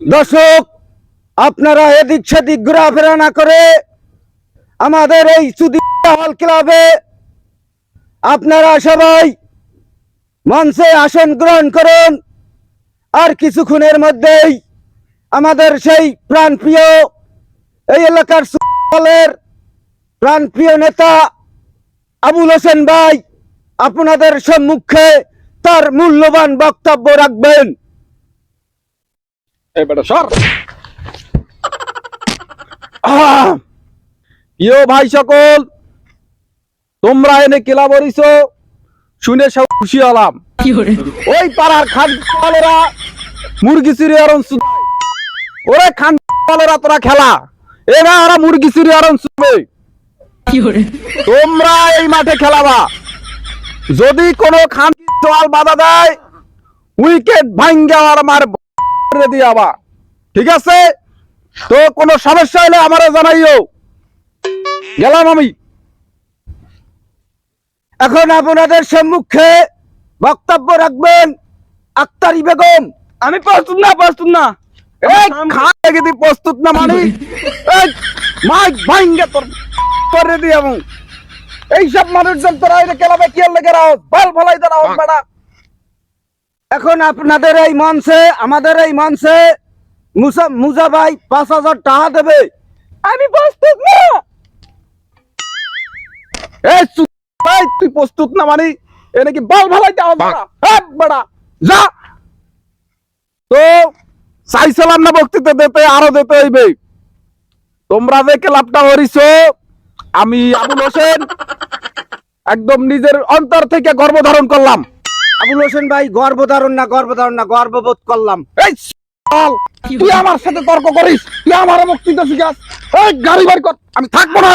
দর্শক, আপনারা এদিক সেদিক ঘোরাফেরা না করে আমাদের এই হল ক্লাবে আপনারা সবাই মঞ্চে আসন গ্রহণ করুন। আর কিছুক্ষণের মধ্যেই আমাদের সেই প্রাণপ্রিয় এই এলাকার দলের প্রাণপ্রিয় নেতা আবুল হোসেন ভাই আপনাদের সম্মুখে তার মূল্যবান বক্তব্য রাখবেন। প্রিয় ভাই সকল, তোমরা এনে কেলা বলিস শুনে সব খুশি হলাম। ওই পাড়ার খানওয়ালেরা মুরগি চুরি আরন ওরে খানওয়ালেরা তোরা খেলা এরা ওরা মুরগি চুরি আরন শুনবে। তোমরা এই মাঠে খেলাবা, যদি কোনো খান চোয়াল বাধা দেয় উইকেট ভাঙ্গা আর আমার দিয়াবা, ঠিক আছে? তো কোনো সমস্যা হলে আমারে জানাইও। গেলাম আমি। এখন আপনাদের সম্মুখে বক্তব্য রাখবেন আক্তারি বেগম। আমি প্রস্তুত না এই খান থেকে দি প্রস্তুত না মানে এই মাইক ভাঙ্গে তোর করে দিয়াবো। এই সব মানুষজন তোরা এটা কেলাবে কি লেগে রাও ভাল ভালাই দাঁড়াও বেড়া। এখন আপনাদের এই মঞ্চে আমাদের এই মঞ্চে মুজা ভাই ৫,০০০ টাকা দেবে। আমি প্রস্তুত না। এই ভাই তুই প্রস্তুত না মানে এ নাকি বাল ভালাই দাও বেড়া যা। তো চাইছিলাম না বক্তৃতা দিতে, আরো দিতে হইবে। তোমরা যে ক্লাবটা করিছো আমি আবুল হোসেন একদম নিজের অন্তর থেকে গর্বধারণ করলাম। আবুল হোসেন ভাই গর্ভধারণ না গর্ববোধ করলাম। এই তুই আমার সাথে তর্ক করিস, তুই আমার বক্তৃতা শিখাস। এই গাড়ি বাড়ি কর, আমি থাকবো না।